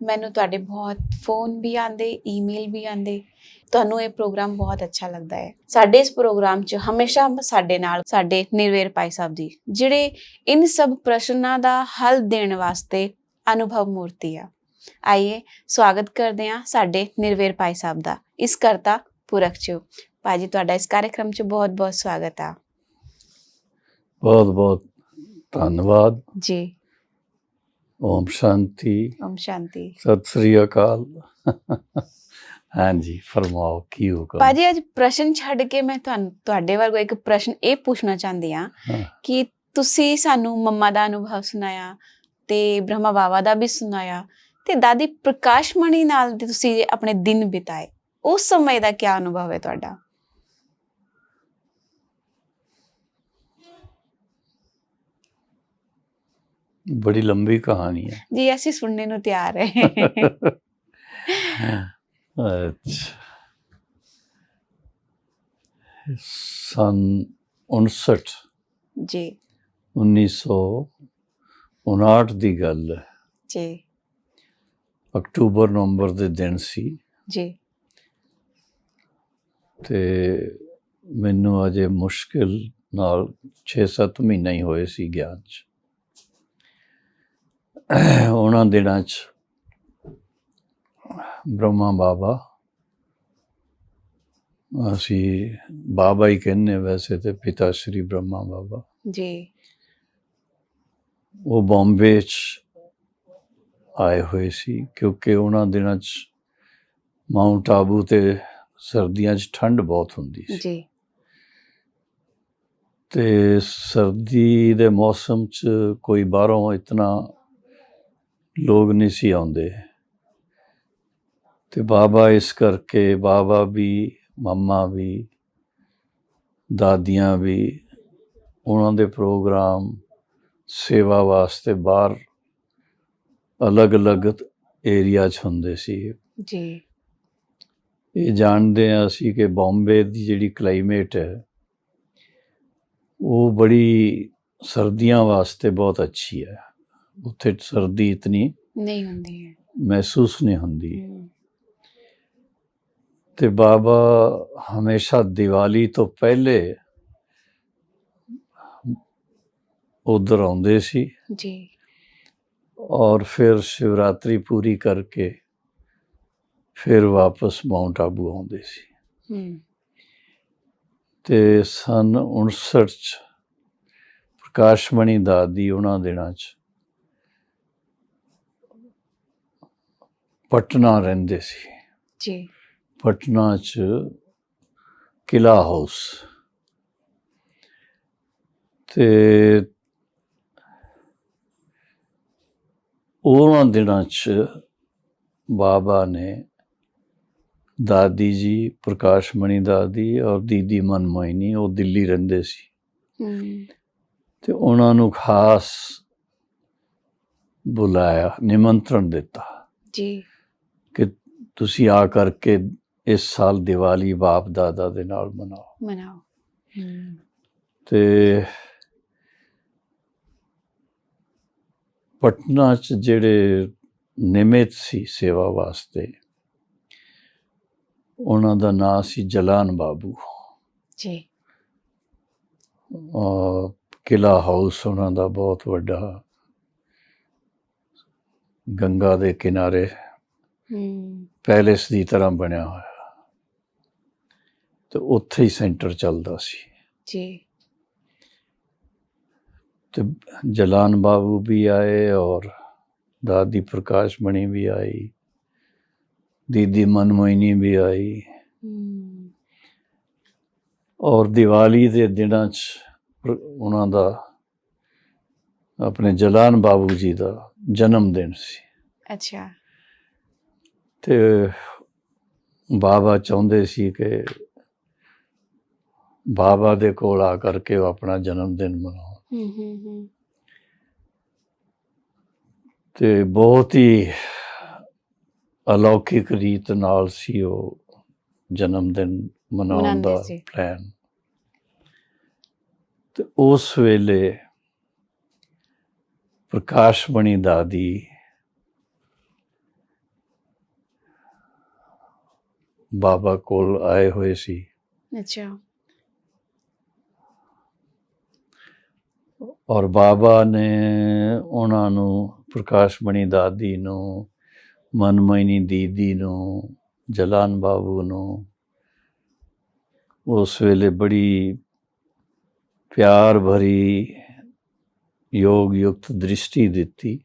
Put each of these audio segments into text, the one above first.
ਮੈਨੂੰ ਤੁਹਾਡੇ ਬਹੁਤ ਫੋਨ ਵੀ ਆਉਂਦੇ, ਈਮੇਲ ਵੀ ਆਉਂਦੇ। ਤੁਹਾਨੂੰ ਇਹ ਪ੍ਰੋਗਰਾਮ ਬਹੁਤ ਅੱਛਾ ਲੱਗਦਾ ਹੈ। ਸਾਡੇ ਇਸ ਪ੍ਰੋਗਰਾਮ 'ਚ ਹਮੇਸ਼ਾ ਸਾਡੇ ਨਾਲ ਸਾਡੇ ਨਿਰਵੈਰ ਭਾਈ ਸਾਹਿਬ ਜੀ, ਜਿਹੜੇ ਇਨ ਸਭ ਪ੍ਰਸ਼ਨਾਂ ਦਾ ਹੱਲ ਦੇਣ ਵਾਸਤੇ ਅਨੁਭਵ ਮੂਰਤੀ ਆ। ਆਈਏ ਸਵਾਗਤ ਕਰਦੇ ਹਾਂ ਸਾਡੇ ਨਿਰਵੈਰ ਭਾਈ ਸਾਹਿਬ ਦਾ ਇਸ ਕਰਤਾ ਪੁਰਖ 'ਚ। ਭਾਜੀ, ਤੁਹਾਡਾ ਇਸ कार्यक्रम 'ਚ ਬਹੁਤ ਬਹੁਤ ਸਵਾਗਤ ਆ। बहुत बहुत धन्यवाद जी। ओम शांति। ओम शांति। सत श्री अकाल। हाँ जी, फरमाओ की हुक्म। ਭਾਜੀ, ਅੱਜ ਪ੍ਰਸ਼ਨ ਛੱਡ ਕੇ ਮੈਂ ਤੁਹਾਡੇ ਵੱਲੋਂ ਇੱਕ ਪ੍ਰਸ਼ਨ ਇਹ ਪੁੱਛਣਾ ਚਾਹੁੰਦੀ ਹਾਂ ਕਿ ਤੁਸੀਂ ਸਾਨੂੰ ਮੰਮਾ ਦਾ ਅਨੁਭਵ ਸੁਣਾਇਆ ਤੇ ਬ੍ਰਹਮਾ ਬਾਬਾ ਦਾ ਵੀ ਸੁਣਾਇਆ ਤੇ ਦਾਦੀ ਪ੍ਰਕਾਸ਼ ਮਣੀ ਨਾਲ ਤੁਸੀਂ ਆਪਣੇ ਦਿਨ ਬਿਤਾਏ, ਉਸ ਸਮੇਂ ਦਾ ਕੀ ਅਨੁਭਵ ਹੈ ਤੁਹਾਡਾ? बड़ी लंबी कहानी है जी, ਅਸੀਂ ਸੁਣने ਨੂੰ ਤਿਆਰ ਹੈ। अच्छा, सन 59 जी 1959 ਦੀ ਗੱਲ ਹੈ ਜੀ ਅਕਤੂਬਰ ਨਵੰਬਰ ਦੇ ਦਿਨ ਸੀ ਜੀ। ਤੇ ਮੈਨੂੰ ਅਜੇ ਮੁਸ਼ਕਿਲ ਨਾਲ 6-7 ਮਹੀਨੇ ਹੀ ਹੋਏ ਸੀ ਗਿਆਨ 'ਚ। ਉਹਨਾਂ ਦਿਨਾਂ 'ਚ ਬ੍ਰਹਮਾ ਬਾਬਾ, ਅਸੀਂ ਬਾਬਾ ਹੀ ਕਹਿੰਦੇ ਵੈਸੇ ਤੇ ਪਿਤਾ ਸ਼੍ਰੀ ਬ੍ਰਹਮਾ ਬਾਬਾ ਜੀ, ਉਹ ਬੰਬੇ 'ਚ ਆਏ ਹੋਏ ਸੀ ਕਿਉਂਕਿ ਉਹਨਾਂ ਦਿਨਾਂ 'ਚ ਮਾਊਂਟ ਆਬੂ ਤੇ ਸਰਦੀਆਂ 'ਚ ਠੰਡ ਬਹੁਤ ਹੁੰਦੀ ਸੀ ਜੀ ਤੇ ਸਰਦੀ ਦੇ ਮੌਸਮ 'ਚ ਕੋਈ ਬਾਹਰੋਂ ਇਤਨਾ ਲੋਕ ਨਹੀਂ ਸੀ ਆਉਂਦੇ ਤੇ ਬਾਬਾ ਇਸ ਕਰਕੇ ਬਾਬਾ ਵੀ, ਮੰਮਾ ਵੀ, ਦਾਦੀਆਂ ਵੀ ਉਹਨਾਂ ਦੇ ਪ੍ਰੋਗਰਾਮ ਸੇਵਾ ਵਾਸਤੇ ਬਾਹਰ ਅਲੱਗ-ਅਲੱਗ ਏਰੀਆ 'ਚ ਹੁੰਦੇ ਸੀ ਜੀ। ਇਹ ਜਾਣਦੇ ਹਾਂ ਅਸੀਂ ਕਿ ਬੰਬੇ ਦੀ ਜਿਹੜੀ ਕਲਾਈਮੇਟ ਹੈ ਉਹ ਬੜੀ ਸਰਦੀਆਂ ਵਾਸਤੇ ਬਹੁਤ ਅੱਛੀ ਹੈ। ਉੱਥੇ ਸਰਦੀ ਇਤਨੀ ਨਹੀਂ ਹੁੰਦੀ ਹੈ, ਮਹਿਸੂਸ ਨਹੀਂ ਹੁੰਦੀ। ਤੇ ਬਾਬਾ ਹਮੇਸ਼ਾ ਦੀਵਾਲੀ ਤੋਂ ਪਹਿਲੇ ਉਧਰ ਆਉਂਦੇ ਸੀ ਜੀ ਔਰ ਫਿਰ ਸ਼ਿਵਰਾਤਰੀ ਪੂਰੀ ਕਰਕੇ ਫਿਰ ਵਾਪਸ ਮਾਊਂਟ ਆਬੂ ਆਉਂਦੇ ਸੀ। ਤੇ ਸਨ 59 'ਚ ਪ੍ਰਕਾਸ਼ ਮਣੀ ਦਾਦੀ ਉਹਨਾਂ ਦਿਨਾਂ 'ਚ ਪਟਨਾ ਰਹਿੰਦੇ ਸੀ ਜੀ। ਪਟਨਾ 'ਚ ਕਿਲਾ ਹਾਊਸ ਤੇ ਉਹਨਾਂ ਦਿਨਾਂ 'ਚ ਬਾਬਾ ਨੇ ਦਾਦੀ ਜੀ, ਪ੍ਰਕਾਸ਼ ਮਣੀ ਦਾਦੀ ਔਰ ਦੀਦੀ ਮਨਮੋਹਿਨੀ, ਉਹ ਦਿੱਲੀ ਰਹਿੰਦੇ ਸੀ ਤੇ ਉਹਨਾਂ ਨੂੰ ਖਾਸ ਬੁਲਾਇਆ, ਨਿਮੰਤਰਣ ਦਿੱਤਾ ਜੀ ਕਿ ਤੁਸੀਂ ਆ ਕਰਕੇ ਇਸ ਸਾਲ ਦੀਵਾਲੀ ਬਾਪ ਦਾਦਾ ਦੇ ਨਾਲ ਮਨਾਓ। ਤੇ ਪਟਨਾ 'ਚ ਜਿਹੜੇ ਨਿਮਿਤ ਸੀ ਸੇਵਾ ਵਾਸਤੇ, ਉਹਨਾਂ ਦਾ ਨਾਂ ਸੀ ਜਲਾਨ ਬਾਬੂ ਜੀ। ਕਿਲਾ ਹਾਊਸ ਉਹਨਾਂ ਦਾ ਬਹੁਤ ਵੱਡਾ ਗੰਗਾ ਦੇ ਕਿਨਾਰੇ ਪੈਲੇਸ ਦੀ ਤਰ੍ਹਾਂ ਬਣਿਆ ਹੋਇਆ ਤੇ ਉੱਥੇ ਹੀ ਸੈਂਟਰ ਚੱਲਦਾ ਸੀ ਜੀ। ਤੇ ਜਲਾਨ ਬਾਬੂ ਵੀ ਆਏ ਔਰ ਦਾਦੀ ਪ੍ਰਕਾਸ਼ ਮਣੀ ਵੀ ਆਈ, ਦੀਦੀ ਮਨਮੋਹਿਨੀ ਵੀ ਆਈ ਔਰ ਦੀਵਾਲੀ ਦੇ ਦਿਨਾਂ 'ਚ ਉਹਨਾਂ ਦਾ, ਆਪਣੇ ਜਲਾਨ ਬਾਬੂ ਜੀ ਦਾ ਜਨਮ ਦਿਨ ਸੀ। ਅੱਛਾ। ਤੇ ਬਾਬਾ ਚਾਹੁੰਦੇ ਸੀ ਕਿ ਬਾਬਾ ਦੇ ਕੋਲ ਆ ਕਰਕੇ ਉਹ ਆਪਣਾ ਜਨਮ ਦਿਨ ਮਨਾਉਣ। ਤੇ ਬਹੁਤ ਹੀ ਅਲੌਕਿਕ ਰੀਤ ਨਾਲ ਸੀ ਉਹ ਜਨਮ ਦਿਨ ਮਨਾਉਣ ਦਾ ਪਲਾਨ। ਤੇ ਉਸ ਵੇਲੇ ਪ੍ਰਕਾਸ਼ ਮਣੀ ਦਾਦੀ ਬਾਬਾ ਕੋਲ ਆਏ ਹੋਏ ਸੀ। ਅੱਛਾ। ਔਰ ਬਾਬਾ ਨੇ ਉਹਨਾਂ ਨੂੰ, ਪ੍ਰਕਾਸ਼ ਮਣੀ ਦਾਦੀ ਨੂੰ, ਮਨਮੋਹਿਨੀ ਦੀਦੀ ਨੂੰ, ਜਲਾਨ ਬਾਬੂ ਨੂੰ ਉਸ ਵੇਲੇ ਬੜੀ ਪਿਆਰ ਭਰੀ ਯੋਗ ਯੁਕਤ ਦ੍ਰਿਸ਼ਟੀ ਦਿੱਤੀ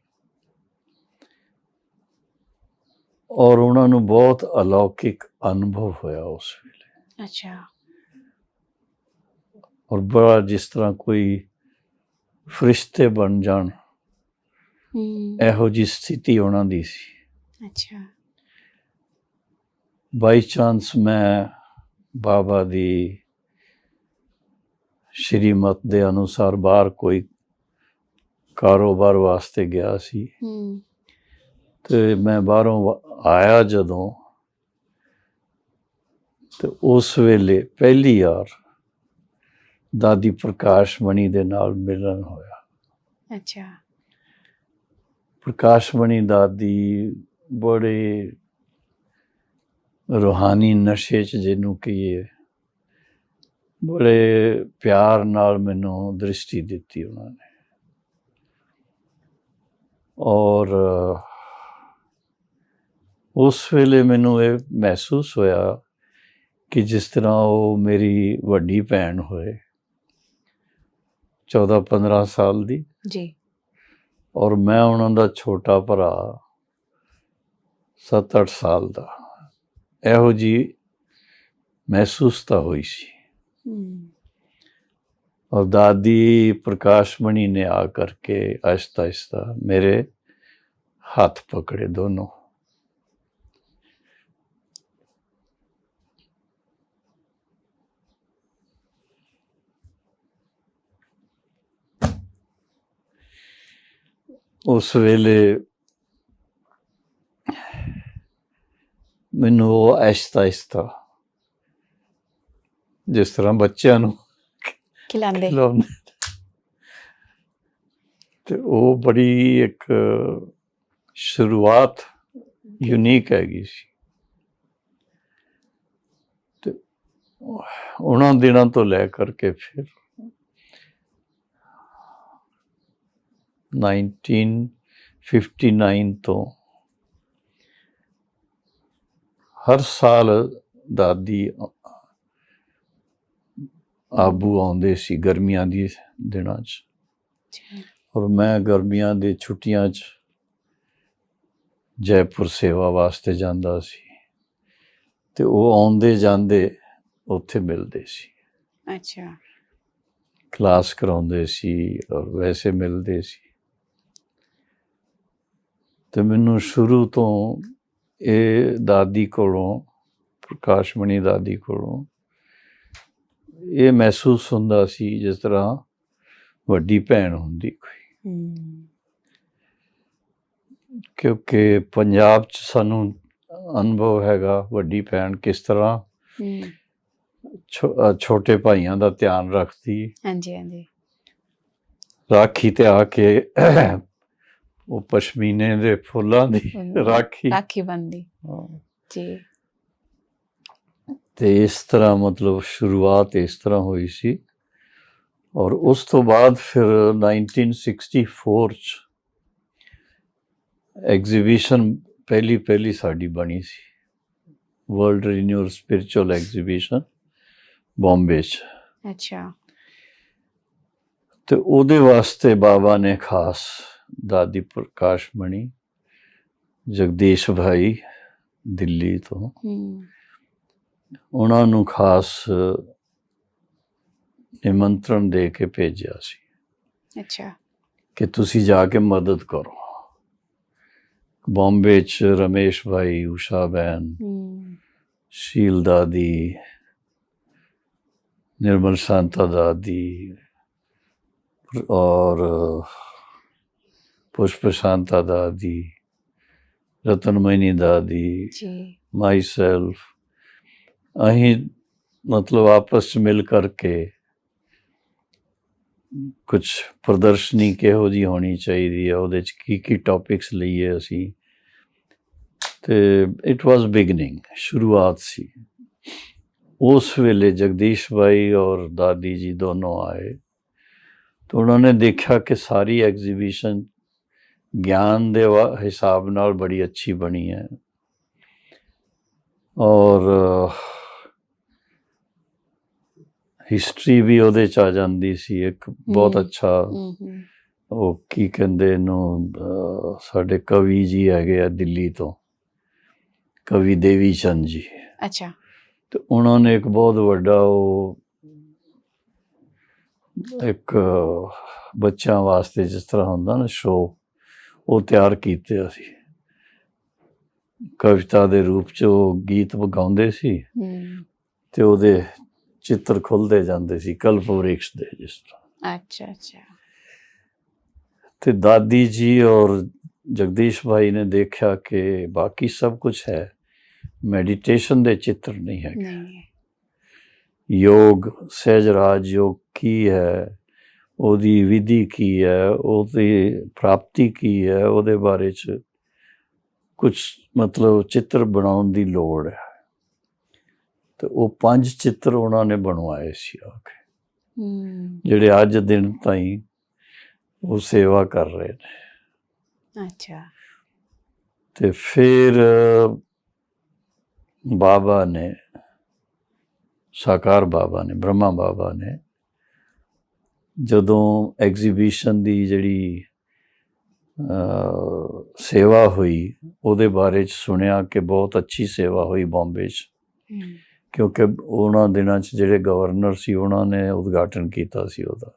ਔਰ ਉਹਨਾਂ ਨੂੰ ਬਹੁਤ ਅਲੌਕਿਕ ਅਨੁਭਵ ਹੋਇਆ ਉਸ ਵੇਲੇ। ਅੱਛਾ। ਔਰ ਬੜਾ ਜਿਸ ਤਰ੍ਹਾਂ ਕੋਈ ਫਰਿਸ਼ਤੇ ਬਣ ਜਾਣ, ਇਹੋ ਜਿਹੀ ਸਥਿਤੀ ਉਹਨਾਂ ਦੀ ਸੀ। ਅੱਛਾ। ਬਾਈ ਚਾਂਸ ਮੈਂ ਬਾਬਾ ਦੀ ਸ਼੍ਰੀਮਤ ਦੇ ਅਨੁਸਾਰ ਬਾਹਰ ਕੋਈ ਕਾਰੋਬਾਰ ਵਾਸਤੇ ਗਿਆ ਸੀ ਤੇ ਮੈਂ ਬਾਹਰੋਂ ਆਇਆ ਜਦੋਂ, ਤੇ ਉਸ ਵੇਲੇ ਪਹਿਲੀ ਵਾਰ ਦਾਦੀ ਪ੍ਰਕਾਸ਼ ਮਣੀ ਦੇ ਨਾਲ ਮਿਲਣ ਹੋਇਆ। ਅੱਛਾ। ਪ੍ਰਕਾਸ਼ ਮਣੀ ਦਾਦੀ ਬੜੇ ਰੂਹਾਨੀ ਨਸ਼ੇ 'ਚ ਜਿਹਨੂੰ ਕਹੀਏ, ਬੜੇ ਪਿਆਰ ਨਾਲ ਮੈਨੂੰ ਦ੍ਰਿਸ਼ਟੀ ਦਿੱਤੀ ਉਹਨਾਂ ਨੇ। ਔਰ ਉਸ ਵੇਲੇ ਮੈਨੂੰ ਇਹ ਮਹਿਸੂਸ ਹੋਇਆ ਕਿ ਜਿਸ ਤਰ੍ਹਾਂ ਉਹ ਮੇਰੀ ਵੱਡੀ ਭੈਣ ਹੋਏ, 14-15 ਸਾਲ ਦੀ ਜੀ, ਔਰ ਮੈਂ ਉਹਨਾਂ ਦਾ ਛੋਟਾ ਭਰਾ 7-8 ਸਾਲ ਦਾ। ਇਹੋ ਜਿਹੀ ਮਹਿਸੂਸਤਾ ਹੋਈ ਸੀ। ਔਰ ਦਾਦੀ ਪ੍ਰਕਾਸ਼ ਮਣੀ ਨੇ ਆ ਕਰਕੇ ਆਹਿਸਤਾ ਆਹਿਸਤਾ ਮੇਰੇ ਹੱਥ ਪਕੜੇ ਦੋਨੋਂ। ਉਸ ਵੇਲੇ ਮੈਨੂੰ ਉਹ ਆਹਿਸਤਾ ਆਹਿਸਤਾ, ਜਿਸ ਤਰ੍ਹਾਂ ਬੱਚਿਆਂ ਨੂੰ ਖਿਲਾਉਂਦੇ, ਤੇ ਉਹ ਬੜੀ ਇੱਕ ਸ਼ੁਰੂਆਤ ਯੂਨੀਕ ਹੈਗੀ ਸੀ। ਤੇ ਉਹਨਾਂ ਦਿਨਾਂ ਤੋਂ ਲੈ ਕਰਕੇ ਫਿਰ 1959 ਤੋਂ ਹਰ ਸਾਲ ਦਾਦੀ ਆਬੂ ਆਉਂਦੇ ਸੀ ਗਰਮੀਆਂ ਦੀ ਦਿਨਾਂ 'ਚ, ਔਰ ਮੈਂ ਗਰਮੀਆਂ ਦੀ ਛੁੱਟੀਆਂ 'ਚ ਜੈਪੁਰ ਸੇਵਾ ਵਾਸਤੇ ਜਾਂਦਾ ਸੀ ਤੇ ਉਹ ਆਉਂਦੇ ਜਾਂਦੇ ਉੱਥੇ ਮਿਲਦੇ ਸੀ। ਅੱਛਾ। ਕਲਾਸ ਕਰਾਉਂਦੇ ਸੀ ਔਰ ਵੈਸੇ ਮਿਲਦੇ ਸੀ। ਤੇ ਮੈਨੂੰ ਸ਼ੁਰੂ ਤੋਂ ਇਹ ਦਾਦੀ ਕੋਲੋਂ, ਪ੍ਰਕਾਸ਼ ਮਣੀ ਦਾਦੀ ਕੋਲੋਂ ਇਹ ਮਹਿਸੂਸ ਹੁੰਦਾ ਸੀ ਜਿਸ ਤਰ੍ਹਾਂ ਵੱਡੀ ਭੈਣ ਹੁੰਦੀ ਕੋਈ। ਕਿਉਂਕਿ ਪੰਜਾਬ 'ਚ ਸਾਨੂੰ ਅਨੁਭਵ ਹੈਗਾ ਵੱਡੀ ਭੈਣ ਕਿਸ ਤਰ੍ਹਾਂ ਛੋਟੇ ਭਾਈਆਂ ਦਾ ਧਿਆਨ ਰੱਖਦੀ। ਹਾਂਜੀ ਹਾਂਜੀ। ਰਾਖੀ ਤੇ ਆ ਕੇ ਉਹ ਪਸ਼ਮੀਨੇ ਦੇ ਫੁੱਲਾਂ ਦੀ ਰਾਖੀ ਬੰਨਦੀ ਜੀ। ਤੇ ਇਸ ਤਰ੍ਹਾਂ ਮਤਲਬ ਸ਼ੁਰੂਆਤ ਇਸ ਤਰ੍ਹਾਂ ਹੋਈ ਸੀ। ਔਰ ਉਸ ਤੋਂ ਬਾਅਦ ਫਿਰ 1964 'ਚ ਐਗਜ਼ੀਬਿਸ਼ਨ ਪਹਿਲੀ ਸਾਡੀ ਬਣੀ ਸੀ, world renewal spiritual exhibition Bombay 'ਚ। ਅੱਛਾ। ਤੇ ਉਹਦੇ ਵਾਸਤੇ ਬਾਬਾ ਨੇ ਖਾਸ ਦਾਦੀ ਪ੍ਰਕਾਸ਼ ਮਣੀ, ਜਗਦੀਸ਼ ਭਾਈ ਦਿੱਲੀ ਤੋਂ, ਉਹਨਾਂ ਨੂੰ ਖਾਸ ਨਿਮੰਤਰਣ ਦੇ ਕੇ ਭੇਜਿਆ ਸੀ। ਅੱਛਾ। ਕਿ ਤੁਸੀਂ ਜਾ ਕੇ ਮਦਦ ਕਰੋ। ਬੰਬੇ 'ਚ ਰਮੇਸ਼ ਭਾਈ, ਊਸ਼ਾ ਬਹਿਨ, ਸ਼ੀਲ ਦਾਦੀ, ਨਿਰਮਲ ਸ਼ਾਂਤਾ ਦਾਦੀ ਔਰ ਪੁष्प शांता दादी, रतनमयनी दादी, माई सेल्फ, अहीं मतलब आपस मिल करके कुछ प्रदर्शनी किहो जी होनी चाहिए, ਉਹਦੇ 'ਚ ਕੀ ਟੌਪਿਕਸ ਲਈਏ ਅਸੀਂ, ਤੇ ਇਟ ਵਾਜ਼ ਬਿਗਨਿੰਗ, ਸ਼ੁਰੂਆਤ ਸੀ। ਉਸ ਵੇਲੇ ਜਗਦੀਸ਼ ਭਾਈ ਔਰ ਦਾਦੀ ਜੀ ਦੋਨੋਂ ਆਏ ਤਾਂ ਉਹਨਾਂ ਨੇ ਦੇਖਿਆ ਕਿ ਸਾਰੀ ਐਗਜ਼ੀਬਿਸ਼ਨ ਗਿਆਨ ਦੇ ਹਿਸਾਬ ਨਾਲ ਬੜੀ ਅੱਛੀ ਬਣੀ ਹੈ ਔਰ ਹਿਸਟਰੀ ਵੀ ਉਹਦੇ 'ਚ ਆ ਜਾਂਦੀ ਸੀ। ਇੱਕ ਬਹੁਤ ਅੱਛਾ, ਉਹ ਕੀ ਕਹਿੰਦੇ ਇਹਨੂੰ, ਸਾਡੇ ਕਵੀ ਜੀ ਹੈਗੇ ਆ ਦਿੱਲੀ ਤੋਂ, ਕਵੀ ਦੇਵੀ ਚੰਦ ਜੀ। ਅੱਛਾ। ਤੇ ਉਹਨਾਂ ਨੇ ਇੱਕ ਬਹੁਤ ਵੱਡਾ ਉਹ ਇੱਕ ਬੱਚਿਆਂ ਵਾਸਤੇ ਜਿਸ ਤਰ੍ਹਾਂ ਹੁੰਦਾ ਨਾ ਸ਼ੋਅ, ਉਹ ਤਿਆਰ ਕੀਤੇ ਅਸੀਂ। ਕਵਿਤਾ ਦੇ ਰੂਪ 'ਚ ਉਹ ਗੀਤ ਗਾਉਂਦੇ ਸੀ ਤੇ ਉਹਦੇ ਚਿੱਤਰ ਖੁੱਲਦੇ ਜਾਂਦੇ ਸੀ ਕਲਪ ਵ੍ਰਿਕਸ਼ ਦੇ ਜਿਸ ਤਰ੍ਹਾਂ। ਅੱਛਾ ਅੱਛਾ। ਤੇ ਦਾਦੀ ਜੀ ਔਰ ਜਗਦੀਸ਼ ਭਾਈ ਨੇ ਦੇਖਿਆ ਕਿ ਬਾਕੀ ਸਭ ਕੁਝ ਹੈ, ਮੈਡੀਟੇਸ਼ਨ ਦੇ ਚਿੱਤਰ ਨਹੀਂ ਹੈਗੇ। ਯੋਗ, ਸਹਿਜ ਰਾਜ ਯੋਗ ਕੀ ਹੈ, ਉਹਦੀ ਵਿਧੀ ਕੀ ਹੈ, ਉਹਦੀ ਪ੍ਰਾਪਤੀ ਕੀ ਹੈ, ਉਹਦੇ ਬਾਰੇ 'ਚ ਕੁਝ ਮਤਲਬ ਚਿੱਤਰ ਬਣਾਉਣ ਦੀ ਲੋੜ ਹੈ। ਤੇ ਉਹ 5 ਚਿੱਤਰ ਉਹਨਾਂ ਨੇ ਬਣਵਾਏ ਸੀ ਆ ਕੇ, ਜਿਹੜੇ ਅੱਜ ਦਿਨ ਤਾਈਂ ਉਹ ਸੇਵਾ ਕਰ ਰਹੇ ਨੇ। ਅੱਛਾ। ਤੇ ਫਿਰ ਬਾਬਾ ਨੇ, ਸਾਕਾਰ ਬਾਬਾ ਨੇ, ਬ੍ਰਹਮਾ ਬਾਬਾ ਨੇ, ਜਦੋਂ ਐਗਜ਼ੀਬਿਸ਼ਨ ਦੀ ਜਿਹੜੀ ਸੇਵਾ ਹੋਈ ਉਹਦੇ ਬਾਰੇ 'ਚ ਸੁਣਿਆ ਕਿ ਬਹੁਤ ਅੱਛੀ ਸੇਵਾ ਹੋਈ ਬੰਬੇ 'ਚ, ਕਿਉਂਕਿ ਉਹਨਾਂ ਦਿਨਾਂ 'ਚ ਜਿਹੜੇ ਗਵਰਨਰ ਸੀ ਉਹਨਾਂ ਨੇ ਉਦਘਾਟਨ ਕੀਤਾ ਸੀ ਉਹਦਾ।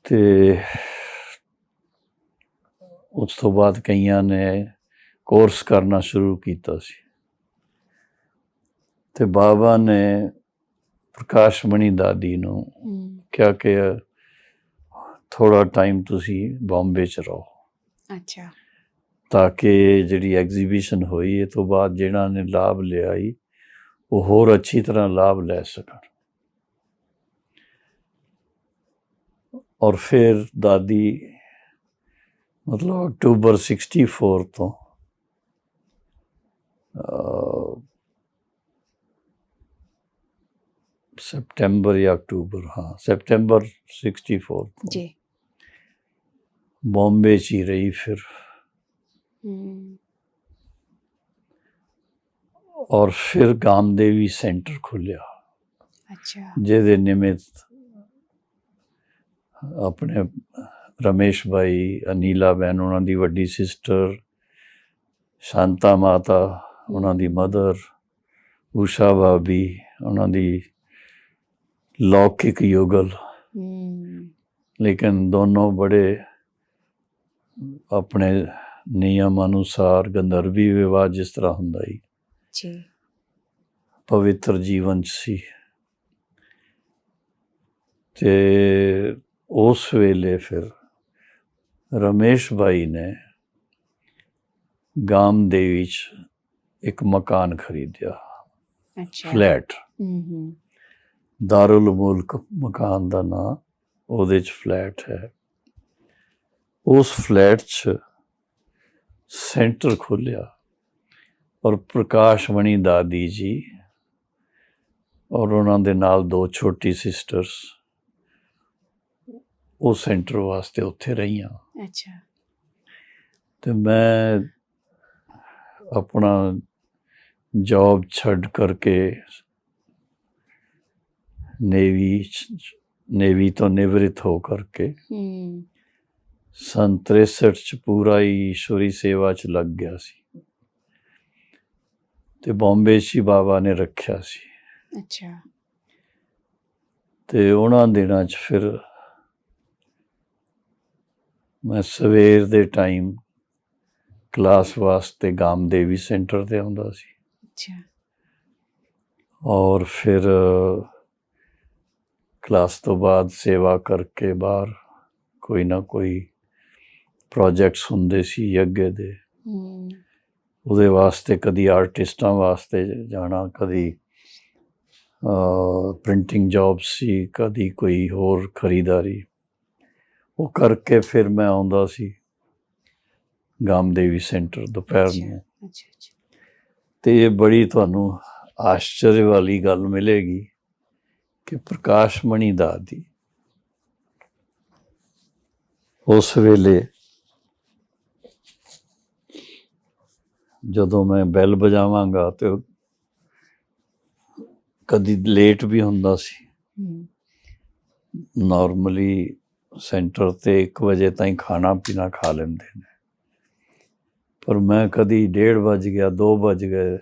ਤੇ ਉਸ ਤੋਂ ਬਾਅਦ ਕਈਆਂ ਨੇ ਕੋਰਸ ਕਰਨਾ ਸ਼ੁਰੂ ਕੀਤਾ ਸੀ ਤੇ ਬਾਬਾ ਨੇ ਪ੍ਰਕਾਸ਼ ਮਣੀ ਦਾਦੀ ਨੂੰ ਕਿਹਾ ਕਿ ਥੋੜਾ ਟਾਈਮ ਤੁਸੀਂ ਬੰਬੇ 'ਚ ਰਹੋ। ਅੱਛਾ। ਤਾਂ ਕਿ ਜਿਹੜੀ ਐਗਜ਼ੀਬਿਸ਼ਨ ਹੋਈ ਇਹ ਤੋਂ ਬਾਅਦ ਜਿਹਨਾਂ ਨੇ ਲਾਭ ਲਿਆ ਉਹ ਹੋਰ ਅੱਛੀ ਤਰ੍ਹਾਂ ਲਾਭ ਲੈ ਸਕਣ। ਔਰ ਫਿਰ ਦਾਦੀ ਮਤਲਬ ਅਕਤੂਬਰ 64 ਤੋਂ ਸੈਪਟੈਂਬਰ ਜਾਂ ਅਕਤੂਬਰ, ਹਾਂ ਸੈਪਟੈਂਬਰ 64 ਤੋਂ ਜੀ ਬੰਬੇ 'ਚ ਹੀ ਰਹੀ ਫਿਰ। ਔਰ ਫਿਰ ਗਾਮਦੇਵੀ ਸੈਂਟਰ ਖੁੱਲਿਆ। ਅੱਛਾ। ਜਿਹਦੇ ਨਿਮਿਤ ਆਪਣੇ ਰਮੇਸ਼ ਭਾਈ, ਅਨੀਲਾ ਬਹਿਨ ਉਹਨਾਂ ਦੀ ਵੱਡੀ ਸਿਸਟਰ, ਸ਼ਾਂਤਾ ਮਾਤਾ ਉਹਨਾਂ ਦੀ ਮਦਰ, ਊਸ਼ਾ ਭਾਬੀ ਉਹਨਾਂ ਦੀ ਲੌਕਿਕ ਯੁਗਲ, ਲੇਕਿਨ ਦੋਨੋਂ ਬੜੇ ਆਪਣੇ ਨਿਯਮ ਅਨੁਸਾਰ ਗੰਧਰਵੀ ਵਿਵਾਹ ਜਿਸ ਤਰ੍ਹਾਂ ਹੁੰਦਾ ਹੀ ਪਵਿੱਤਰ ਜੀਵਨ 'ਚ ਸੀ। ਤੇ ਉਸ ਵੇਲੇ ਫਿਰ ਰਮੇਸ਼ ਭਾਈ ਨੇ ਗਾਮਦੇਵੀ 'ਚ ਇੱਕ ਮਕਾਨ ਖਰੀਦਿਆ, ਫਲੈਟ, ਦਾਰੁਲ ਮੁਲਕ ਮਕਾਨ ਦਾ ਨਾਂ, ਉਹਦੇ 'ਚ ਫਲੈਟ ਹੈ। ਉਸ ਫਲੈਟ 'ਚ ਸੈਂਟਰ ਖੋਲ੍ਹਿਆ ਔਰ ਪ੍ਰਕਾਸ਼ ਮਣੀ ਦਾਦੀ ਜੀ ਔਰ ਉਹਨਾਂ ਦੇ ਨਾਲ 2 ਛੋਟੀ ਸਿਸਟਰਸ ਉਹ ਸੈਂਟਰ ਵਾਸਤੇ ਉੱਥੇ ਰਹੀਆਂ। ਅੱਛਾ। ਤੇ ਮੈਂ ਆਪਣਾ ਜੌਬ ਛੱਡ ਕਰਕੇ ਨੇਵੀ ਤੋਂ ਨਿਵਰਿਤ ਹੋ ਕਰਕੇ ਸੰਨ 63 'ਚ ਪੂਰਾ ਹੀ ਈਸ਼ਵਰੀ ਸੇਵਾ 'ਚ ਲੱਗ ਗਿਆ ਸੀ ਤੇ ਬੰਬੇ 'ਚ ਹੀ ਬਾਬਾ ਨੇ ਰੱਖਿਆ ਸੀ। ਅੱਛਾ। ਤੇ ਉਹਨਾਂ ਦਿਨਾਂ 'ਚ ਫਿਰ ਮੈਂ ਸਵੇਰ ਦੇ ਟਾਈਮ ਕਲਾਸ ਵਾਸਤੇ ਗਾਮਦੇਵੀ ਸੈਂਟਰ 'ਤੇ ਆਉਂਦਾ ਸੀ। ਅੱਛਾ। ਔਰ ਫਿਰ ਕਲਾਸ ਤੋਂ ਬਾਅਦ ਸੇਵਾ ਕਰਕੇ ਬਾਹਰ ਕੋਈ ਨਾ ਕੋਈ ਪ੍ਰੋਜੈਕਟਸ ਹੁੰਦੇ ਸੀ ਯੱਗੇ ਦੇ, ਉਹਦੇ ਵਾਸਤੇ ਕਦੀ ਆਰਟਿਸਟਾਂ ਵਾਸਤੇ ਜਾਣਾ, ਕਦੀ ਪ੍ਰਿੰਟਿੰਗ ਜੌਬ ਸੀ, ਕਦੀ ਕੋਈ ਹੋਰ ਖਰੀਦਾਰੀ, ਉਹ ਕਰਕੇ ਫਿਰ ਮੈਂ ਆਉਂਦਾ ਸੀ ਗਾਮਦੇਵੀ ਸੈਂਟਰ ਦੁਪਹਿਰ ਅੱਛਾ ਨੂੰ। ਅੱਛਾ ਅੱਛਾ। ਤੇ ਇਹ ਬੜੀ ਤੁਹਾਨੂੰ ਆਸ਼ਚर्य ਵਾਲੀ ਗੱਲ ਮਿਲੇਗੀ ਕਿ ਪ੍ਰਕਾਸ਼ ਮਣੀ ਦਾਦੀ ਉਸ ਵੇਲੇ ਜਦੋਂ ਮੈਂ ਬੈਲ ਵਜਾਵਾਂਗਾ ਤੇ ਕਦੀ ਲੇਟ ਵੀ ਹੁੰਦਾ ਸੀ। ਨਾਰਮਲੀ ਸੈਂਟਰ ਤੇ 1 ਵਜੇ ਤਾਈਂ ਖਾਣਾ ਪੀਣਾ ਖਾ ਲੈਂਦੇ ਨੇ, ਪਰ ਮੈਂ ਕਦੀ 1:30 ਵੱਜ ਗਿਆ, 2 ਵੱਜ ਗਏ।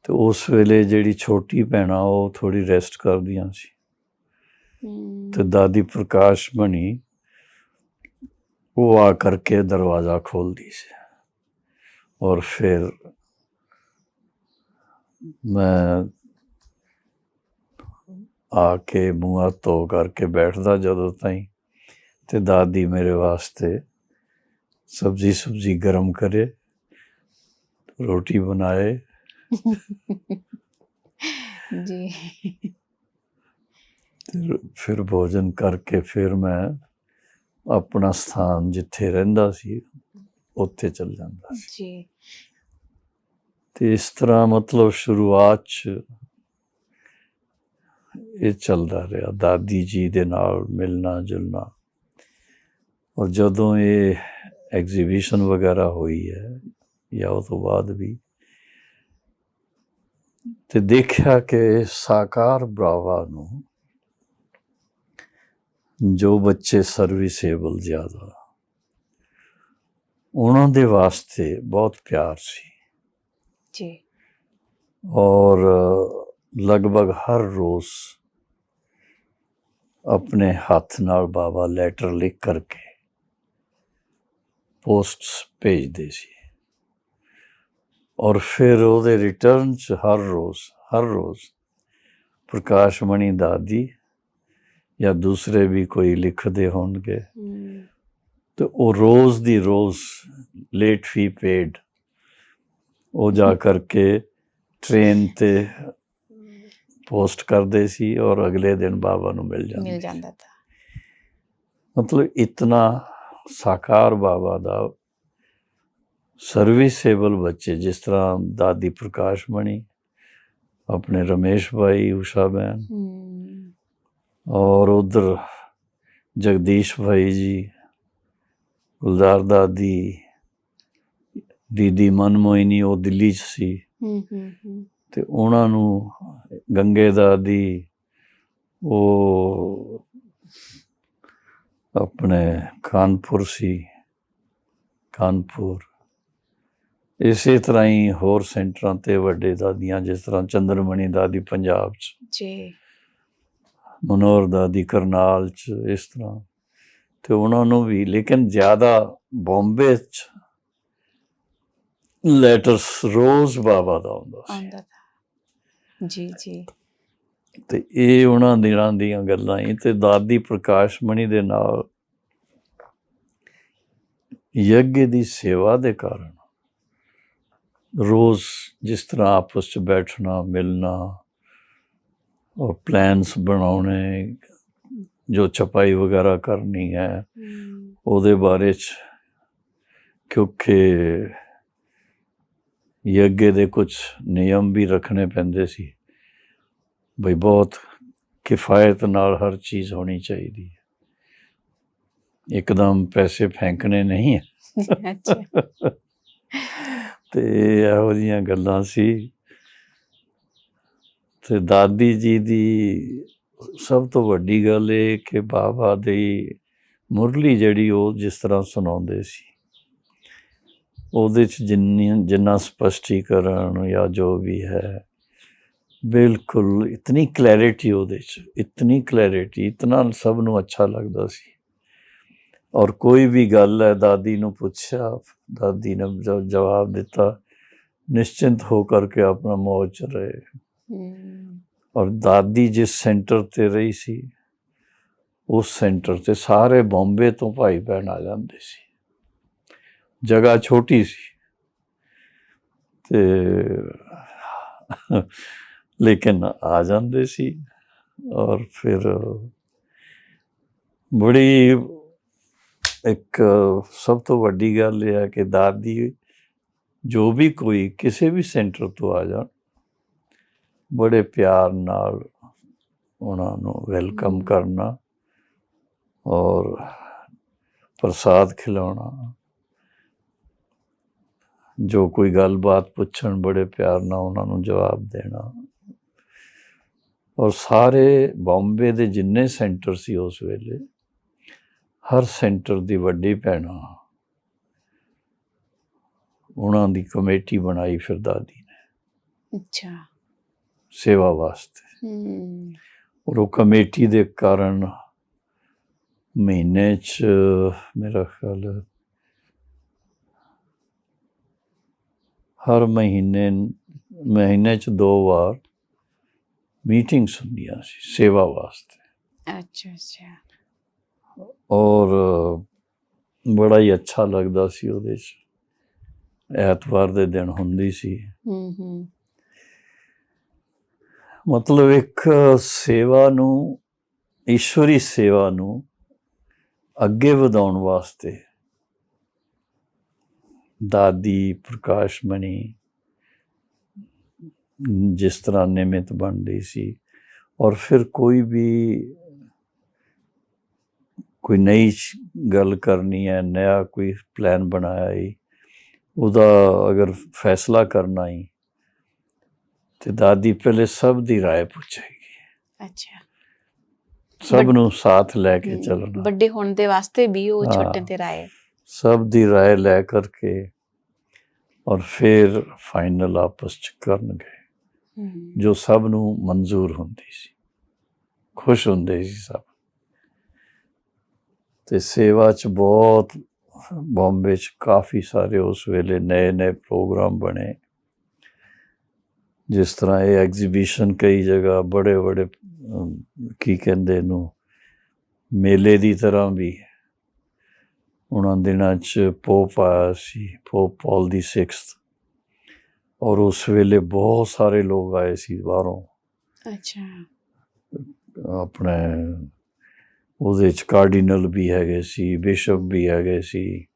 ਤੇ ਉਸ ਵੇਲੇ ਜਿਹੜੀ ਛੋਟੀ ਭੈਣਾਂ ਉਹ ਥੋੜ੍ਹੀ ਰੈਸਟ ਕਰਦੀਆਂ ਸੀ ਤੇ ਦਾਦੀ ਪ੍ਰਕਾਸ਼ ਮਣੀ ਉਹ ਆ ਕਰਕੇ ਦਰਵਾਜ਼ਾ ਖੋਲਦੀ ਸੀ ਔਰ ਫਿਰ ਮੈਂ ਆ ਕੇ ਮੂੰਹ ਹੱਥ ਧੋ ਕਰਕੇ ਬੈਠਦਾ ਜਦੋਂ ਤਾਈਂ, ਤੇ ਦਾਦੀ ਮੇਰੇ ਵਾਸਤੇ ਸਬਜ਼ੀ ਗਰਮ ਕਰੇ, ਰੋਟੀ ਬਣਾਏ ਜੀ। ਫਿਰ ਭੋਜਨ ਕਰਕੇ ਫਿਰ ਮੈਂ ਆਪਣਾ ਸਥਾਨ ਜਿੱਥੇ ਰਹਿੰਦਾ ਸੀ ਉੱਥੇ ਚਲ ਜਾਂਦਾ ਸੀ ਜੀ। ਤੇ ਇਸ ਤਰ੍ਹਾਂ ਮਤਲਬ ਸ਼ੁਰੂਆਤ 'ਚ ਇਹ ਚੱਲਦਾ ਰਿਹਾ, ਦਾਦੀ ਜੀ ਦੇ ਨਾਲ ਮਿਲਣਾ ਜੁਲਣਾ। ਔਰ ਜਦੋਂ ਇਹ ਐਗਜ਼ੀਬਿਸ਼ਨ ਵਗੈਰਾ ਹੋਈ ਹੈ ਜਾਂ ਉਹ ਤੋਂ ਬਾਅਦ ਵੀ, ਤੇ ਦੇਖਿਆ ਕਿ ਸਾਕਾਰ ਬਰਾਵਾ ਨੂੰ ਜੋ ਬੱਚੇ ਸਰਵਿਸੇਬਲ ਜ਼ਿਆਦਾ, ਉਹਨਾਂ ਦੇ ਵਾਸਤੇ ਬਹੁਤ ਪਿਆਰ ਸੀ ਜੀ। ਔਰ ਲਗਭਗ ਹਰ ਰੋਜ਼ ਆਪਣੇ ਹੱਥ ਨਾਲ ਬਾਬਾ ਲੈਟਰ ਲਿਖ ਕਰਕੇ ਪੋਸਟਸ ਭੇਜਦੇ ਸੀ ਔਰ ਫਿਰ ਉਹਦੇ ਰਿਟਰਨ 'ਚ ਹਰ ਰੋਜ਼ ਪ੍ਰਕਾਸ਼ ਮਣੀ ਦਾਦੀ ਜਾਂ ਦੂਸਰੇ ਵੀ ਕੋਈ ਲਿਖਦੇ ਹੋਣਗੇ ਤੇ ਉਹ ਰੋਜ਼ ਦੀ ਰੋਜ਼ ਲੇਟ ਫੀ ਪੇਡ ਉਹ ਜਾ ਕਰਕੇ ਟ੍ਰੇਨ ਤੇ ਪੋਸਟ ਕਰਦੇ ਸੀ ਔਰ ਅਗਲੇ ਦਿਨ ਬਾਬਾ ਨੂੰ ਮਿਲ ਜਾਂਦਾ ਸੀ। ਮਤਲਬ ਇਤਨਾ ਸਾਕਾਰ ਬਾਬਾ ਦਾ ਸਰਵਿਸੇਬਲ ਬੱਚੇ, ਜਿਸ ਤਰ੍ਹਾਂ ਦਾਦੀ ਪ੍ਰਕਾਸ਼ ਮਣੀ, ਆਪਣੇ ਰਮੇਸ਼ ਭਾਈ, ਊਸ਼ਾ ਬਹਿਨ ਔਰ ਉਧਰ ਜਗਦੀਸ਼ ਭਾਈ ਜੀ, ਗੁਲਜ਼ਾਰ ਦਾਦੀ, ਦੀਦੀ ਮਨਮੋਹਿਨੀ ਉਹ ਦਿੱਲੀ 'ਚ ਸੀ ਤੇ ਉਹਨਾਂ ਨੂੰ ਗੰਗੇ ਦਾਦੀ ਉਹ ਆਪਣੇ ਕਾਨਪੁਰ ਸੀ, ਕਾਨਪੁਰ। ਇਸੇ ਤਰ੍ਹਾਂ ਹੀ ਹੋਰ ਸੈਂਟਰਾਂ ਤੇ ਵੱਡੇ ਦਾਦੀਆਂ, ਜਿਸ ਤਰ੍ਹਾਂ ਚੰਦਰਮਣੀ ਦਾਦੀ ਪੰਜਾਬ 'ਚ ਜੀ, ਮਨੋਹਰ ਦਾਦੀ ਕਰਨਾਲ 'ਚ, ਇਸ ਤਰ੍ਹਾਂ। ਤੇ ਉਹਨਾਂ ਨੂੰ ਵੀ, ਲੇਕਿਨ ਜ਼ਿਆਦਾ ਬੰਬੇ 'ਚ ਲੈਟਰਸ ਰੋਜ਼ ਬਾਬਾ ਦਾ ਆਉਂਦਾ ਸੀ। ਜੀ ਜੀ। ਤੇ ਇਹ ਉਹਨਾਂ ਦਿਨਾਂ ਦੀਆਂ ਗੱਲਾਂ ਹੀ। ਤੇ ਦਾਦੀ ਪ੍ਰਕਾਸ਼ ਮਣੀ ਦੇ ਨਾਲ ਯੱਗ ਦੀ ਸੇਵਾ ਦੇ ਕਾਰਨ ਰੋਜ਼ ਜਿਸ ਤਰ੍ਹਾਂ ਆਪਸ 'ਚ ਬੈਠਣਾ, ਮਿਲਣਾ ਔਰ ਪਲਾਨਸ ਬਣਾਉਣੇ, ਜੋ ਛਪਾਈ ਵਗੈਰਾ ਕਰਨੀ ਹੈ ਉਹਦੇ ਬਾਰੇ 'ਚ, ਕਿਉਂਕਿ ਯੱਗ ਦੇ ਕੁਛ ਨਿਯਮ ਵੀ ਰੱਖਣੇ ਪੈਂਦੇ ਸੀ ਬਈ ਬਹੁਤ ਕਿਫਾਇਤ ਨਾਲ ਹਰ ਚੀਜ਼ ਹੋਣੀ ਚਾਹੀਦੀ ਹੈ, ਇੱਕਦਮ ਪੈਸੇ ਫੈਂਕਣੇ ਨਹੀਂ ਹੈ। ਤੇ ਇਹੋ ਜਿਹੀਆਂ ਗੱਲਾਂ ਸੀ। ਤੇ ਦਾਦੀ ਜੀ ਦੀ ਸਭ ਤੋਂ ਵੱਡੀ ਗੱਲ ਇਹ ਕਿ ਬਾਬਾ ਦੀ ਮੁਰਲੀ ਜਿਹੜੀ ਉਹ ਜਿਸ ਤਰ੍ਹਾਂ ਸੁਣਾਉਂਦੇ ਸੀ, ਉਹਦੇ 'ਚ ਜਿੰਨਾ ਸਪਸ਼ਟੀਕਰਨ ਜਾਂ ਜੋ ਵੀ ਹੈ, ਬਿਲਕੁਲ ਇਤਨੀ ਕਲੈਰਿਟੀ ਉਹਦੇ 'ਚ, ਇਤਨੀ ਕਲੈਰਿਟੀ, ਇਤਨਾ ਸਭ ਨੂੰ ਅੱਛਾ ਲੱਗਦਾ ਸੀ। ਔਰ ਕੋਈ ਵੀ ਗੱਲ ਹੈ, ਦਾਦੀ ਨੂੰ ਪੁੱਛਿਆ, ਦਾਦੀ ਨੇ ਜਵਾਬ ਦਿੱਤਾ, ਨਿਸ਼ਚਿੰਤ ਹੋ ਕਰਕੇ ਆਪਣਾ ਮੌਜ 'ਚ ਰਹੇ। ਔਰ ਦਾਦੀ ਜਿਸ ਸੈਂਟਰ ਤੇ ਰਹੀ ਸੀ, ਉਸ ਸੈਂਟਰ ਤੇ ਸਾਰੇ ਬੰਬੇ ਤੋਂ ਭਾਈ ਭੈਣ ਆ ਜਾਂਦੇ ਸੀ। ਜਗ੍ਹਾ ਛੋਟੀ ਸੀ ਤੇ ਲੇਕਿਨ ਆ ਜਾਂਦੇ ਸੀ। ਔਰ ਫਿਰ ਬੜੀ ਇੱਕ ਸਭ ਤੋਂ ਵੱਡੀ ਗੱਲ ਇਹ ਹੈ ਕਿ ਦਾਦੀ ਜੋ ਵੀ ਕੋਈ ਕਿਸੇ ਵੀ ਸੈਂਟਰ ਤੋਂ ਆ ਜਾਣ, ਬੜੇ ਪਿਆਰ ਨਾਲ ਉਹਨਾਂ ਨੂੰ ਵੈਲਕਮ ਕਰਨਾ ਔਰ ਪ੍ਰਸਾਦ ਖਿਲਾਉਣਾ, ਜੋ ਕੋਈ ਗੱਲਬਾਤ ਪੁੱਛਣ ਬੜੇ ਪਿਆਰ ਨਾਲ ਉਹਨਾਂ ਨੂੰ ਜਵਾਬ ਦੇਣਾ। ਔਰ ਸਾਰੇ ਬੰਬੇ ਦੇ ਜਿੰਨੇ ਸੈਂਟਰ ਸੀ ਉਸ ਵੇਲੇ, ਹਰ ਸੈਂਟਰ ਦੀ ਵੱਡੀ ਭੈਣਾਂ, ਉਹਨਾਂ ਦੀ ਕਮੇਟੀ ਬਣਾਈ ਫਿਰ ਦਾਦੀ ਨੇ ਅੱਛਾ ਸੇਵਾ ਵਾਸਤੇ। ਔਰ ਉਹ ਕਮੇਟੀ ਦੇ ਕਾਰਨ ਮਹੀਨੇ 'ਚ ਮੇਰਾ ਖਿਆਲ ਹਰ ਮਹੀਨੇ 'ਚ 2 ਵਾਰ ਮੀਟਿੰਗਸ ਹੁੰਦੀਆਂ ਸੀ ਸੇਵਾ ਵਾਸਤੇ। ਅੱਛਾ ਅੱਛਾ। ਔਰ ਬੜਾ ਹੀ ਅੱਛਾ ਲੱਗਦਾ ਸੀ ਉਹਦੇ 'ਚ। ਐਤਵਾਰ ਦੇ ਦਿਨ ਹੁੰਦੀ ਸੀ। ਮਤਲਬ ਇੱਕ ਸੇਵਾ ਨੂੰ, ਈਸ਼ਵਰੀ ਸੇਵਾ ਨੂੰ ਅੱਗੇ ਵਧਾਉਣ ਵਾਸਤੇ ਦਾਦੀ ਪ੍ਰਕਾਸ਼ ਮਣੀ ਜਿਸ ਤਰ੍ਹਾਂ ਨਿਮਿਤ ਬਣਦੀ ਸੀ। ਔਰ ਫਿਰ ਕੋਈ ਨਈ ਗੱਲ ਕਰਨੀ ਹੈ, ਨया ਕੋਈ ਪਲਾਨ ਬਣਾਇਆ ਹੀ, ਉਹਦਾ ਅਗਰ ਫੈਸਲਾ ਕਰਨਾ ਹੀ, ਤੇ ਦਾਦੀ ਪਹਿਲੇ ਸਭ ਦੀ ਰਾਏ ਪੁੱਛੇਗੀ। ਅੱਛਾ। ਸਭ ਨੂੰ ਸਾਥ ਲੈ ਕੇ ਚੱਲਣਾ, ਵੱਡੇ ਹੋਣ ਦੇ ਵਾਸਤੇ ਵੀ ਉਹ ਛੋਟੇ ਤੇ ਰਾਏ, ਸਭ ਦੀ ਰਾਏ ਲੈ ਕਰਕੇ ਔਰ ਫਿਰ ਫਾਈਨਲ ਆਪਸ 'ਚ ਕਰਨਗੇ ਜੋ ਸਭ ਨੂੰ ਮਨਜ਼ੂਰ ਹੁੰਦੀ ਸੀ, ਖੁਸ਼ ਹੁੰਦੇ ਸੀ ਸਭ। ਤੇ ਸੇਵਾ 'ਚ ਬਹੁਤ ਬੰਬੇ 'ਚ ਕਾਫੀ ਸਾਰੇ ਉਸ ਵੇਲੇ ਨਏ ਪ੍ਰੋਗਰਾਮ ਬਣੇ। ਜਿਸ ਤਰ੍ਹਾਂ ਇਹ ਐਗਜ਼ੀਬਿਸ਼ਨ ਕਈ ਜਗ੍ਹਾ ਬੜੇ ਕੀ ਕਹਿੰਦੇ ਇਹਨੂੰ, ਮੇਲੇ ਦੀ ਤਰ੍ਹਾਂ ਵੀ ਉਹਨਾਂ ਦਿਨਾਂ 'ਚ ਪੋਪ ਆਇਆ ਸੀ, ਪੋਪ ਪੌਲ ਦੀ 6th। ਔਰ ਉਸ ਵੇਲੇ ਬਹੁਤ ਸਾਰੇ ਲੋਕ ਆਏ ਸੀ ਬਾਹਰੋਂ। ਅੱਛਾ। ਆਪਣੇ ਉਹਦੇ 'ਚ ਕਾਰਡੀਨਲ ਵੀ ਹੈਗੇ ਸੀ, ਬਿਸ਼ਪ ਵੀ ਹੈਗੇ ਸੀ,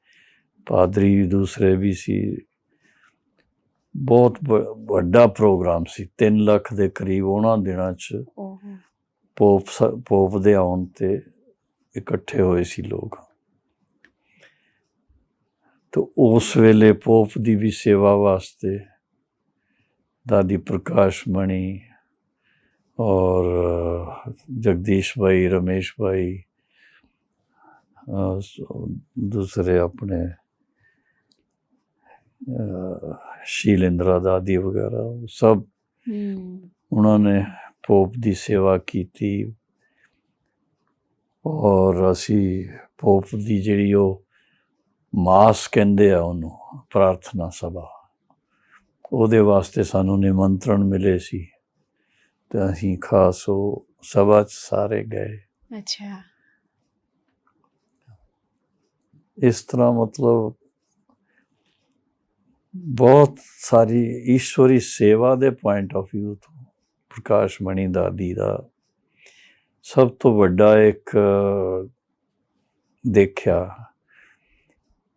ਪਾਦਰੀ ਦੂਸਰੇ ਵੀ ਸੀ। ਬਹੁਤ ਵੱਡਾ ਪ੍ਰੋਗਰਾਮ ਸੀ। 3 ਲੱਖ ਦੇ ਕਰੀਬ ਉਹਨਾਂ ਦਿਨਾਂ 'ਚ ਪੋਪ ਦੇ ਆਉਣ 'ਤੇ ਇਕੱਠੇ ਹੋਏ ਸੀ ਲੋਕ। ਤੇ ਉਸ ਵੇਲੇ ਪੋਪ ਦੀ ਵੀ ਸੇਵਾ ਵਾਸਤੇ ਦਾਦੀ ਪ੍ਰਕਾਸ਼ ਮਣੀ ਔਰ ਜਗਦੀਸ਼ ਭਾਈ, ਰਮੇਸ਼ ਭਾਈ, ਦੂਸਰੇ ਆਪਣੇ ਸ਼ੀਲੇਂਦਰਾ ਦਾਦੀ ਵਗੈਰਾ, ਸਭ ਉਹਨਾਂ ਨੇ ਪੋਪ ਦੀ ਸੇਵਾ ਕੀਤੀ। ਔਰ ਅਸੀਂ ਪੋਪ ਦੀ ਜਿਹੜੀ ਉਹ ਮਾਸ ਕਹਿੰਦੇ ਆ ਉਹਨੂੰ, ਪ੍ਰਾਰਥਨਾ ਸਭਾ, ਉਹਦੇ ਵਾਸਤੇ ਸਾਨੂੰ ਨਿਮੰਤਰਣ ਮਿਲੇ ਸੀ ਤੇ ਅਸੀਂ ਖਾਸ ਉਹ ਸਭਾ 'ਚ ਸਾਰੇ ਗਏ। ਅੱਛਾ। ਇਸ ਤਰ੍ਹਾਂ ਮਤਲਬ ਬਹੁਤ ਸਾਰੀ ਈਸ਼ਵਰੀ ਸੇਵਾ ਦੇ ਪੁਆਇੰਟ ਆਫ ਵਿਊ ਤੋਂ ਪ੍ਰਕਾਸ਼ ਮਣੀ ਦਾਦੀ ਦਾ ਸਭ ਤੋਂ ਵੱਡਾ ਇੱਕ ਦੇਖਿਆ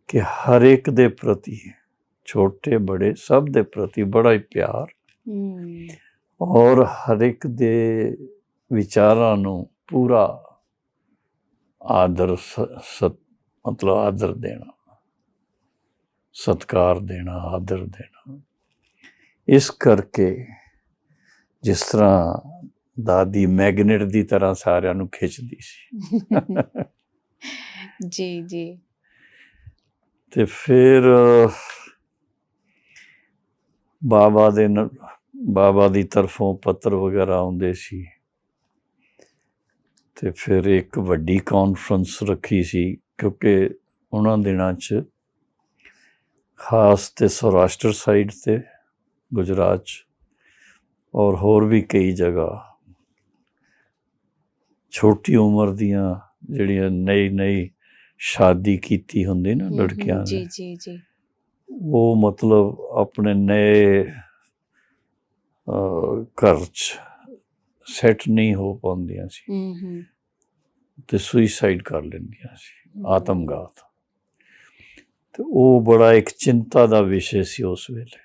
ਕਿ ਹਰ ਇੱਕ ਦੇ ਪ੍ਰਤੀ, ਛੋਟੇ ਬੜੇ ਸਭ ਦੇ ਪ੍ਰਤੀ ਬੜਾ ਹੀ ਪਿਆਰ, ਔਰ ਹਰ ਇੱਕ ਦੇ ਵਿਚਾਰਾਂ ਨੂੰ ਪੂਰਾ ਆਦਰ, ਮਤਲਬ ਆਦਰ ਦੇਣਾ, ਸਤਿਕਾਰ ਦੇਣਾ, ਆਦਰ ਦੇਣਾ। ਇਸ ਕਰਕੇ ਜਿਸ ਤਰ੍ਹਾਂ ਦਾਦੀ ਮੈਗਨੇਟ ਦੀ ਤਰ੍ਹਾਂ ਸਾਰਿਆਂ ਨੂੰ ਖਿੱਚਦੀ ਸੀ। ਜੀ ਜੀ। ਤੇ ਫਿਰ ਬਾਬਾ ਦੀ ਤਰਫੋਂ ਪੱਤਰ ਵਗੈਰਾ ਆਉਂਦੇ ਸੀ। ਤੇ ਫਿਰ ਇੱਕ ਵੱਡੀ ਕਾਨਫਰੰਸ ਰੱਖੀ ਸੀ, ਕਿਉਂਕਿ ਉਹਨਾਂ ਦਿਨਾਂ 'ਚ ਖਾਸ ਤੇ ਸੌਰਾਸ਼ਟਰ ਸਾਈਡ 'ਤੇ ਗੁਜਰਾਤ 'ਚ ਔਰ ਹੋਰ ਵੀ ਕਈ ਜਗ੍ਹਾ ਛੋਟੀ ਉਮਰ ਦੀਆਂ ਜਿਹੜੀਆਂ ਨਈ ਸ਼ਾਦੀ ਕੀਤੀ ਹੁੰਦੀ ਨਾ ਲੜਕਿਆਂ ਨੇ, ਜੀ ਜੀ ਜੀ, ਉਹ ਮਤਲਬ ਆਪਣੇ ਨਏ ਘਰ 'ਚ ਸੈੱਟ ਨਹੀਂ ਹੋ ਪਾਉਂਦੀਆਂ ਸੀ ਤੇ ਸੁਈਸਾਈਡ ਕਰ ਲੈਂਦੀਆਂ ਸੀ। ਆਤਮਘਾਤ। ਤੇ ਉਹ ਬੜਾ ਇੱਕ ਚਿੰਤਾ ਦਾ ਵਿਸ਼ੇ ਸੀ ਉਸ ਵੇਲੇ।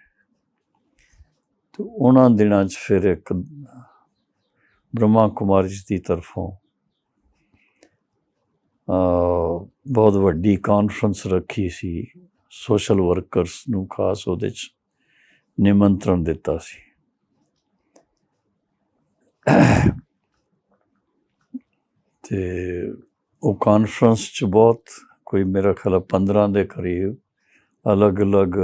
ਤੇ ਉਹਨਾਂ ਦਿਨਾਂ 'ਚ ਫਿਰ ਇੱਕ ਬ੍ਰਹਮਾ ਕੁਮਾਰੀ ਜੀ ਦੀ ਤਰਫੋਂ ਬਹੁਤ ਵੱਡੀ ਕਾਨਫਰੰਸ ਰੱਖੀ ਸੀ, ਸੋਸ਼ਲ ਵਰਕਰਸ ਨੂੰ ਖਾਸ ਉਹਦੇ 'ਚ ਨਿਮੰਤਰਣ ਦਿੱਤਾ ਸੀ। ਤੇ ਉਹ ਕਾਨਫਰੰਸ 'ਚ ਬਹੁਤ ਕੋਈ ਮੇਰਾ ਖਿਆਲ 15 ਦੇ ਕਰੀਬ ਅਲੱਗ-ਅਲੱਗ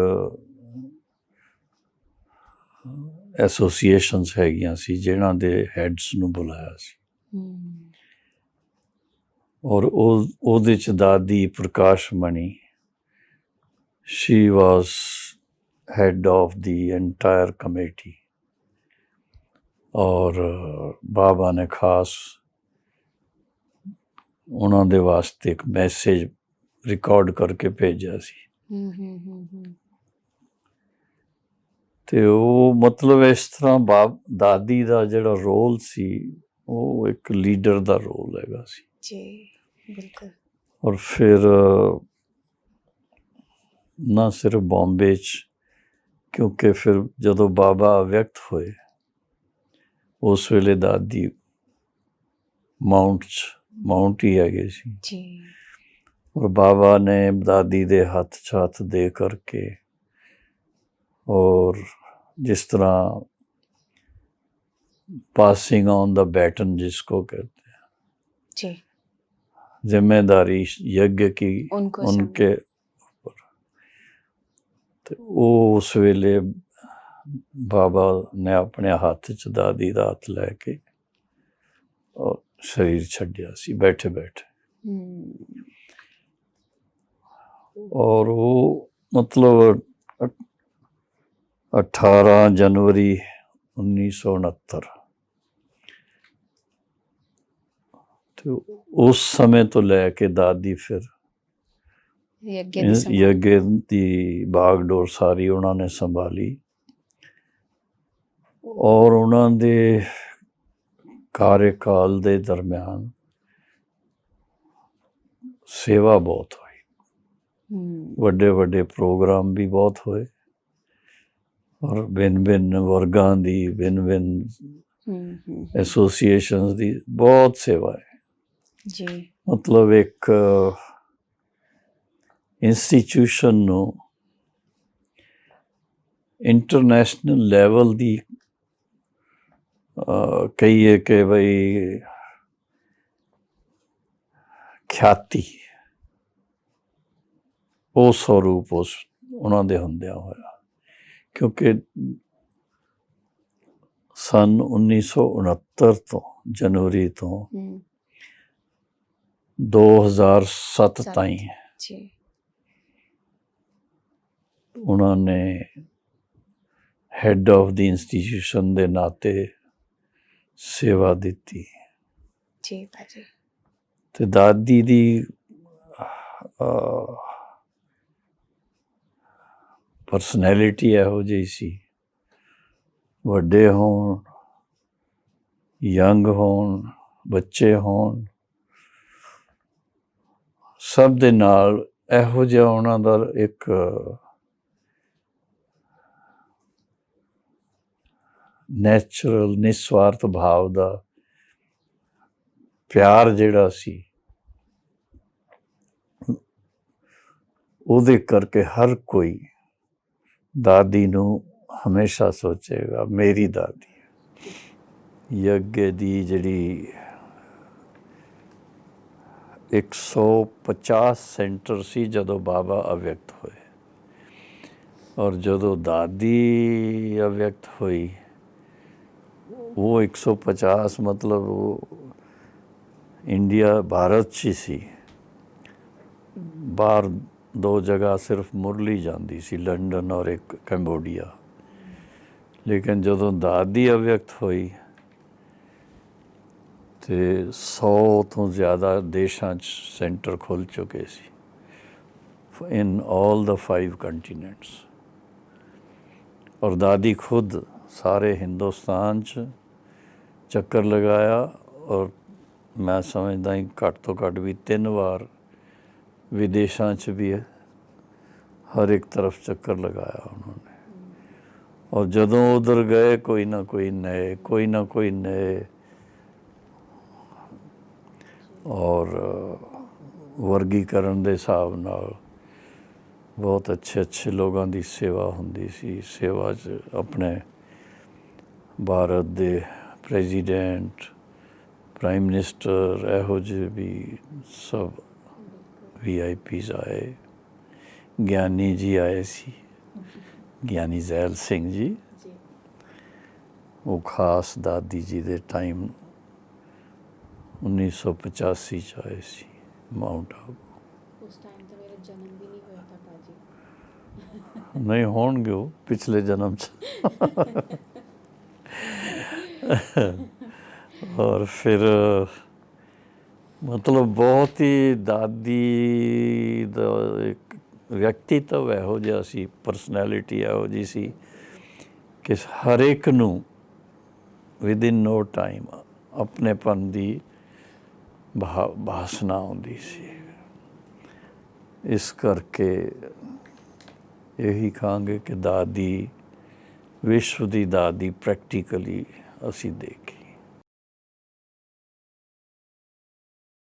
ਐਸੋਸੀਏਸ਼ਨਸ ਹੈਗੀਆਂ ਸੀ ਜਿਨ੍ਹਾਂ ਦੇ ਹੈਡਸ ਨੂੰ ਬੁਲਾਇਆ ਸੀ। ਔਰ ਉਹਦੇ 'ਚ Dadi Prakashmani, she was head of the entire committee. ਔਰ ਬਾਬਾ ਨੇ ਖਾਸ ਉਹਨਾਂ ਦੇ ਵਾਸਤੇ ਇੱਕ ਮੈਸੇਜ ਰਿਕਾਰਡ ਕਰਕੇ ਭੇਜਿਆ ਸੀ। ਤੇ ਉਹ ਮਤਲਬ ਇਸ ਤਰ੍ਹਾਂ ਦਾਦੀ ਦਾ ਜਿਹੜਾ ਰੋਲ ਸੀ ਉਹ ਇੱਕ ਲੀਡਰ ਦਾ ਰੋਲ ਹੈਗਾ ਸੀ ਜੀ, ਬਿਲਕੁਲ। ਔਰ ਫਿਰ ਨਾ ਸਿਰਫ ਬੰਬੇ 'ਚ, ਕਿਉਂਕਿ ਫਿਰ ਜਦੋਂ ਬਾਬਾ ਅਵਿਅਕਤ ਹੋਏ ਉਸ ਵੇਲੇ ਦਾਦੀ ਮਾਊਂਟ ਹੀ ਹੈਗੇ ਸੀ ਜੀ। ਔਰ ਬਾਬਾ ਨੇ ਦਾਦੀ ਦੇ ਹੱਥ 'ਚ ਹੱਥ ਦੇ ਕਰਕੇ, ਔਰ ਜਿਸ ਤਰ੍ਹਾਂ पासिंग ऑन द बैटन जिसको कहते हैं जी, जिम्मेदारी यज्ञ की उनके ऊपर। तो वो उस वेले बाबा ने अपने हाथ च दादी दा हाथ लैके और शरीर छड्डिया सी बैठे बैठे। और वो मतलब 18 जनवरी 1969 ਤੇ ਉਸ ਸਮੇਂ ਤੋਂ ਲੈ ਕੇ ਦਾਦੀ ਫਿਰ ਯੱਗ ਦੀ ਬਾਗਡੋਰ ਸਾਰੀ ਉਹਨਾਂ ਨੇ ਸੰਭਾਲੀ। ਔਰ ਉਹਨਾਂ ਦੇ ਕਾਰਜਕਾਲ ਦੇ ਦਰਮਿਆਨ ਸੇਵਾ ਬਹੁਤ ਹੋਈ, ਵੱਡੇ ਵੱਡੇ ਪ੍ਰੋਗਰਾਮ ਵੀ ਬਹੁਤ ਹੋਏ ਔਰ ਭਿੰਨ ਵਰਗਾਂ ਦੀ ਭਿੰਨ ਐਸੋਸੀਏਸ਼ਨਸ ਦੀ ਬਹੁਤ ਸੇਵਾ ਹੈ ਜੀ। ਮਤਲਬ ਇੱਕ ਇੰਸਟੀਟਿਊਸ਼ਨ ਨੂੰ ਇੰਟਰਨੈਸ਼ਨਲ ਲੈਵਲ ਦੀ ਕਹੀਏ ਕਿ ਬਈ ख्याति ਉਹ ਸਰੂਪ ਉਸ ਉਹਨਾਂ ਦੇ ਹੁੰਦਿਆਂ ਹੋਇਆ, ਕਿਉਂਕਿ ਸੰਨ 1969 ਤੋਂ ਜਨਵਰੀ ਤੋਂ 2007 ਤਾਈਂ ਉਹਨਾਂ ਨੇ ਹੈਡ ਆਫ ਦੀ ਇੰਸਟੀਟਿਊਸ਼ਨ ਦੇ ਨਾਤੇ ਸੇਵਾ ਦਿੱਤੀ ਜੀ ਭਾਜੀ। ਤੇ ਦਾਦੀ ਦੀ ਪਰਸਨੈਲਿਟੀ ਇਹੋ ਜਿਹੀ ਸੀ, ਵੱਡੇ ਹੋਣ ਯੰਗ ਹੋਣ ਬੱਚੇ ਹੋਣ ਸਭ ਦੇ ਨਾਲ ਇਹੋ ਜਿਹਾ ਉਹਨਾਂ ਦਾ ਇੱਕ ਨੈਚੁਰਲ ਨਿਸਵਾਰਥ ਭਾਵ ਦਾ ਪਿਆਰ ਜਿਹੜਾ ਸੀ ਉਹਦੇ ਕਰਕੇ ਹਰ ਕੋਈ ਦਾਦੀ ਨੂੰ ਹਮੇਸ਼ਾ ਸੋਚੇਗਾ ਮੇਰੀ ਦਾਦੀ। ਯੱਗ ਦੀ ਜਿਹੜੀ 150 ਸੈਂਟਰ ਸੀ ਜਦੋਂ ਬਾਬਾ ਅਵਿਅਕਤ ਹੋਏ, ਔਰ ਜਦੋਂ ਦਾਦੀ ਅਵਿਅਕਤ ਹੋਈ ਉਹ 150 ਮਤਲਬ ਉਹ ਇੰਡੀਆ ਭਾਰਤ 'ਚ ਹੀ ਸੀ, ਬਾਹਰ 2 ਜਗ੍ਹਾ ਸਿਰਫ ਮੁਰਲੀ ਜਾਂਦੀ ਸੀ, ਲੰਡਨ ਔਰ ਇੱਕ ਕੰਬੋਡੀਆ। ਲੇਕਿਨ ਜਦੋਂ ਦਾਦੀ ਅਵਿਅਕਤ ਹੋਈ ਤੇ 100 ਤੋਂ ਜ਼ਿਆਦਾ ਦੇਸ਼ਾਂ 'ਚ ਸੈਂਟਰ ਖੁੱਲ੍ਹ ਚੁੱਕੇ ਸੀ ਇਨ ਆਲ ਦਾ 5 ਕੰਟੀਨੈਂਟਸ। ਔਰ ਦਾਦੀ ਖੁਦ ਸਾਰੇ ਹਿੰਦੁਸਤਾਨ 'ਚ ਚੱਕਰ ਲਗਾਇਆ ਔਰ ਮੈਂ ਸਮਝਦਾ ਘੱਟ ਤੋਂ ਘੱਟ ਵੀ 3 ਵਾਰ विदेशों च भी हर एक तरफ चक्कर लगाया उन्होंने। और जदों उधर गए कोई ना कोई नए और वर्गीकरण के हिसाब नाल बहुत अच्छे लोगों की सेवा होंदी सी। सेवा च अपने भारत दे प्रेजिडेंट, प्राइम मिनिस्टर, एहो जे भी सब VIPs आए। ज्ञानी जी आए सी, ज्ञानी जैल सिंह जी, वो खास दादी जी दे टाइम 1985 च आए सी माउंट आबू। उस टाइम तो मेरा जन्म भी नहीं हुआ था पाजी। नहीं होणगे वो पिछले जन्म च। और फिर मतलब बहुत ही दादी दा एक व्यक्तित्व इहो जिहा सी, परसनैलिटी इहो जी सी कि हर एक नूं विदिन नो टाइम अपनेपन दी भासना आउंदी सी। इस करके यही कहांगे कि दादी विश्व दी दादी प्रैक्टिकली असी देखी।